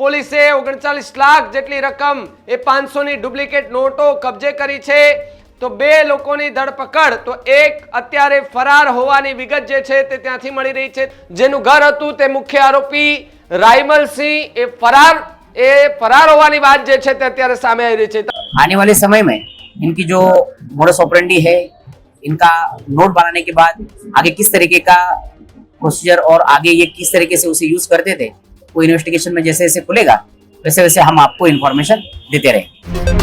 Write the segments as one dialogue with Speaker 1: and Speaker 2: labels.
Speaker 1: પોલીસે 39 લાખ જેટલી રકમ એ 500 ની ડુપ્લિકેટ નોટો કબજે કરી છે। તો બે લોકોની ધરપકડ, તો એક અત્યારે ફરાર હોવાની વિગત જે છે તે ત્યાંથી મળી રહી છે। જેનું ઘર હતું તે મુખ્ય આરોપી રાયમલ સિંહ એ फरार होवानी बात जे छे ते अत्यारे सामे आई रही छे।
Speaker 2: आने वाले समय में इनकी जो मोडस ऑपरेंडी है, इनका नोट बनाने के बाद आगे किस तरीके का प्रोसीजर और आगे ये किस तरीके से उसे यूज करते थे, वो इन्वेस्टिगेशन में जैसे जैसे खुलेगा वैसे वैसे हम आपको इन्फॉर्मेशन देते रहेंगे।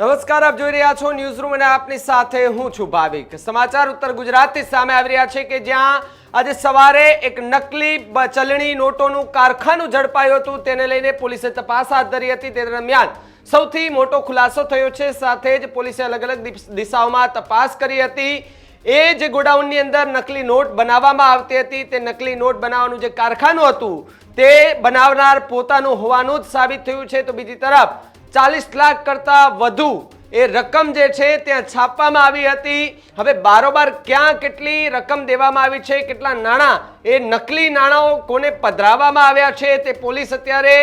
Speaker 1: नमस्कार, आप જોઈ રહ્યા છો ન્યૂઝ રૂમ અને આપની સાથે હું છું ભાવિક। સમાચાર ઉત્તર ગુજરાતથી સામે આવી રહ્યા છે કે જ્યાં આજે સવારે એક નકલી ચલણી નોટોનું કારખાનું ઝડપાયું હતું, તેને લઈને પોલીસે તપાસ હાથ ધરી હતી। તે દરમિયાન સૌથી મોટો ખુલાસો થયો છે। સાથે જ પોલીસે અલગ અલગ દિશાઓમાં તપાસ કરી હતી। એ જે ગોડાઉનની અંદર નકલી નોટ બનાવવામાં આવતી હતી, તે નકલી નોટ બનાવવાનું જે કારખાનું હતું તે બનાવનાર પોતાનું હોવાનું જ સાબિત થયું છે। તો બીજી તરફ 40 લાખ करता વધુ એ રકમ જે છે ત્યાં છાપવામાં આવી હતી। હવે બારોબાર ક્યાં કેટલી રકમ દેવામાં આવી છે, કેટલા નાણાં એ નકલી નાણાઓ કોને પધરાવવામાં આવ્યા છે તે પોલીસ અત્યારે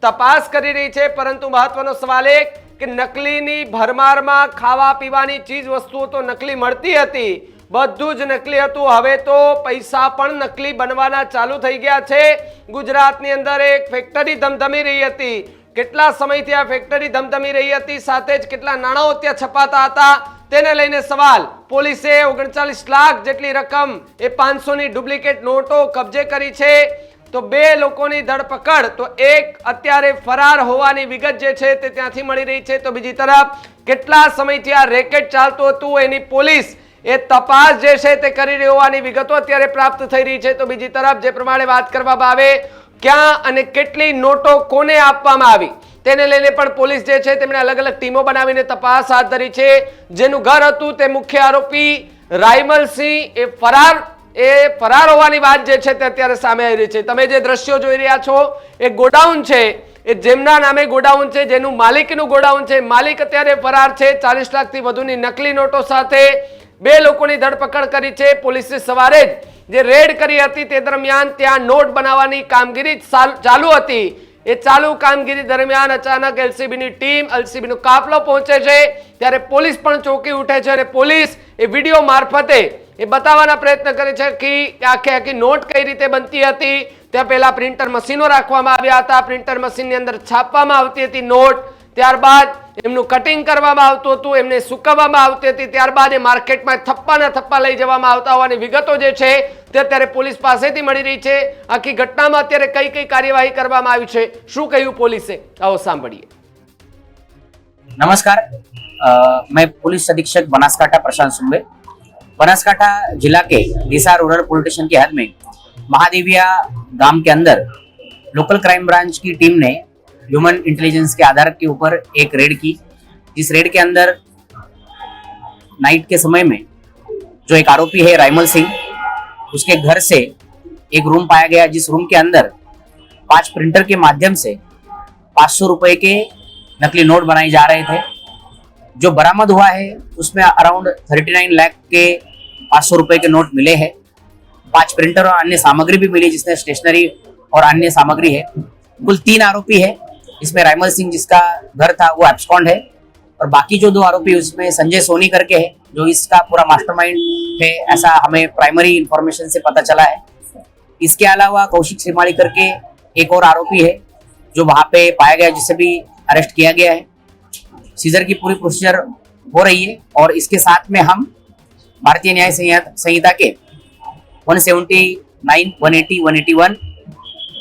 Speaker 1: તપાસ કરી રહી છે। પરંતુ મહત્વનો સવાલ એ કે નકલીની ભરમારમાં ખાવા પીવાની ચીજ વસ્તુઓ તો નકલી મળતી હતી, બધું જ નકલી હતું। હવે તો પૈસા પણ નકલી બનવાના ચાલુ થઈ ગયા છે। ગુજરાતની અંદર એક ફેક્ટરી ધમધમી રહી હતી, કેટલા સમયથી આ ફેક્ટરી ધમધમી રહી હતી, સાથે જ કેટલા નાણાઓ ત્યાં છપાતા હતા તેને લઈને સવાલ। પોલીસે 39 લાખ જેટલી રકમ એ 500 ની ડુપ્લિકેટ નોટો કબજે કરી છે। તો બે લોકોની ધરપકડ, તો એક અત્યારે ફરાર હોવાની વિગત જે છે તે ત્યાંથી મળી રહી છે। તો બીજી તરફ કેટલા સમયથી આ રેકેટ ચાલતું હતું એની પોલીસ એ તપાસ જે છે તે કરી રહી હોવાની વિગતો અત્યારે પ્રાપ્ત થઈ રહી છે। તો બીજી તરફ જે પ્રમાણે વાત કરવામાં આવે ક્યાં અને કેટલી નોટો કોને આપવામાં આવી તેને લઈને પણ પોલીસ જે છે તેમણે અલગ અલગ ટીમો બનાવીને તપાસ હાથ ધરી છે। જેનું ઘર હતું તે મુખ્ય આરોપી રાયમલ સિંહ એ ફરાર હોવાની વાત જે છે તે અત્યારે સામે આવી રહી છે। તમે જે દ્રશ્યો જોઈ રહ્યા છો એ ગોડાઉન છે, એ જેમના નામે ગોડાઉન છે, જેનું માલિકનું ગોડાઉન છે, માલિક અત્યારે ફરાર છે। 40 લાખથી વધુની નકલી નોટો સાથે બે લોકોની ધરપકડ કરી છે પોલીસે। સવારે જ જે રેડ કરી હતી તે દરમિયાન ત્યાં નોટ બનાવવાની કામગીરી ચાલુ હતી। એ ચાલુ કામગીરી દરમિયાન અચાનક એલસીબીની ટીમ, એલસીબીનો કાફલો પહોંચે છે, ત્યારે પોલીસ પણ ચોંકી ઉઠે છે અને પોલીસ એ વિડીયો મારફતે એ બતાવવાના પ્રયત્ન કરે છે કે આખે આખી નોટ કઈ રીતે બનતી હતી। ત્યાં પહેલા પ્રિન્ટર મશીનો રાખવામાં આવ્યા હતા, પ્રિન્ટર મશીનની અંદર છાપવામાં આવતી હતી નોટ, ત્યારબાદ એમનું કટિંગ કરવામાં આવતું હતું, એમને સૂકવવામાં આવતી હતી, ત્યારબાદ એ માર્કેટમાં થપ્પાના થપ્પા લઈ જવામાં આવતા હોવાની વિગતો જે છે તે અત્યારે પોલીસ પાસેથી મળી રહી છે। આખી ઘટનામાં અત્યારે કઈ કઈ કાર્યવાહી કરવામાં આવી છે, શું કહ્યું પોલીસે, આવો સાંભળીએ।
Speaker 2: नमस्कार, मैं पुलिस अधीक्षक बनासकांठा प्रशांत सुंबे। बनासकांठा जिला के डीसा रूरल पुलिस स्टेशन के हद में महादेविया गांव के अंदर लोकल क्राइम ब्रांच की टीम ने ह्यूमन इंटेलिजेंस के आधार के ऊपर एक रेड की। जिस रेड के अंदर नाइट के समय में जो एक आरोपी है रायमल सिंह, उसके घर से एक रूम पाया गया, जिस रूम के अंदर 5 प्रिंटर के माध्यम से 500 रुपए के नकली नोट बनाए जा रहे थे। जो बरामद हुआ है उसमें अराउंड 39 लाख के 500 रुपए के नोट मिले हैं। 5 प्रिंटर और अन्य सामग्री भी मिली, जिसमें स्टेशनरी और अन्य सामग्री है। कुल 3 आरोपी है। इसमें रायमल सिंह जिसका घर था वो एब्सकॉन्ड है, और बाकी जो 2 आरोपी उसमें संजय सोनी करके है जो इसका पूरा मास्टरमाइंड है, ऐसा हमें प्राइमरी इंफॉर्मेशन से पता चला है। इसके अलावा कौशिक श्रीमाली करके एक और आरोपी है जो वहां पे पाया गया, जिसे भी अरेस्ट किया गया है। सीजर की पूरी प्रोसीजर हो रही है, और इसके साथ में हम भारतीय न्याय संहिता के 179, 180, 181,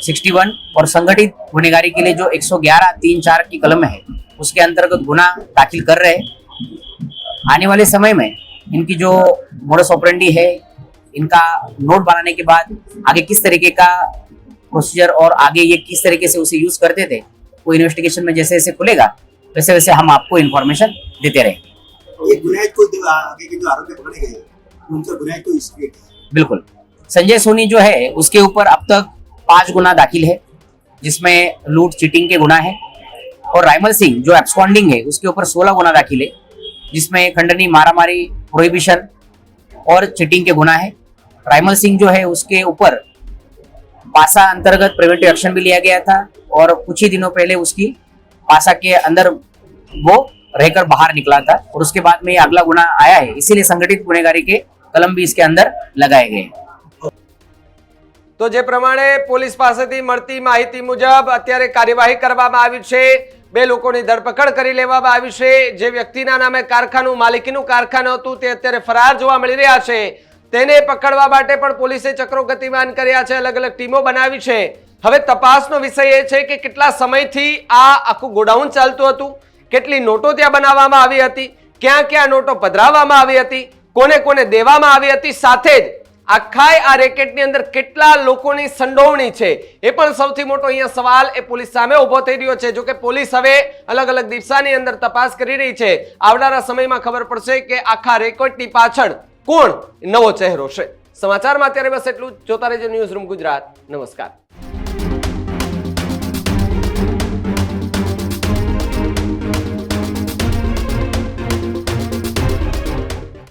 Speaker 2: 61 और संगठित गुनेगारी के लिए जो 111(3)(4) की कलम है उसके अंतर्गत गुना दाखिल कर रहे हैं। आने वाले समय में इनकी जो मोडस ऑपरेंडी है, इनका नोट बनाने के बाद आगे किस तरीके का प्रोसीजर और आगे ये किस तरीके से उसे यूज करते थे, वो इन्वेस्टिगेशन में जैसे जैसे खुलेगा वैसे वैसे हम आपको इन्फॉर्मेशन देते रहेंगे।
Speaker 3: ये गुनाहित को आगे के जो आरोपी पकड़े गए उनका गुनाहित को इसके
Speaker 2: बिल्कुल संजय सोनी जो है उसके ऊपर अब तक 5 गुना दाखिल है, जिसमें लूट चीटिंग के गुना है। और राइमल सिंह जो एब्सकॉन्डिंग है उसके ऊपर 16 गुना दाखिल है, जिसमें खंडनी, मारामारी, प्रोहिबिशन और चीटिंग के गुना है। राइमल सिंह जो है उसके ऊपर पासा अंतर्गत प्रिवेंटिव एक्शन भी लिया गया था और कुछ ही दिनों पहले उसकी पासा के अंदर वो रहकर बाहर निकला था और उसके बाद में ये अगला गुना आया है, इसीलिए संगठित गुનેગારી के कलम भी इसके अंदर लगाए गए।
Speaker 1: તો જે પ્રમાણે પોલીસ પાસેથી મળતી માહિતી મુજબ અત્યારે કાર્યવાહી કરવામાં આવી છે, બે લોકોની ધરપકડ કરી લેવામાં આવી છે। જે વ્યક્તિના નામે કારખાનું, માલિકીનું કારખાનું હતું તે અત્યારે ફરાર જોવા મળી રહ્યા છે, તેને પકડવા માટે પણ પોલીસે ચક્રો ગતિમાન કર્યા છે, અલગ અલગ ટીમો બનાવી છે। હવે તપાસનો વિષય એ છે કે કેટલા સમયથી આ આખું ગોડાઉન ચાલતું હતું, કેટલી નોટો ત્યાં બનાવવામાં આવી હતી, ક્યાં ક્યાં નોટો પધરાવવામાં આવી હતી, કોને કોને દેવામાં આવી હતી, સાથે જ આખાય આ રેકેટની અંદર કેટલા લોકોની સંડોવણી છે એ પણ સૌથી મોટો અહીંયા સવાલ એ પોલીસ સામે ઊભો થઈ રહ્યો છે। જો કે પોલીસ હવે અલગ અલગ દિશાની અંદર તપાસ કરી રહી છે। આવનારા સમયમાં ખબર પડશે કે આખા રેકેટની પાછળ કોણ નવો ચહેરો છે। સમાચારમાં અત્યારે બસ એટલું જ। જોતા રહેજો ન્યૂઝ રૂમ ગુજરાત। નમસ્કાર।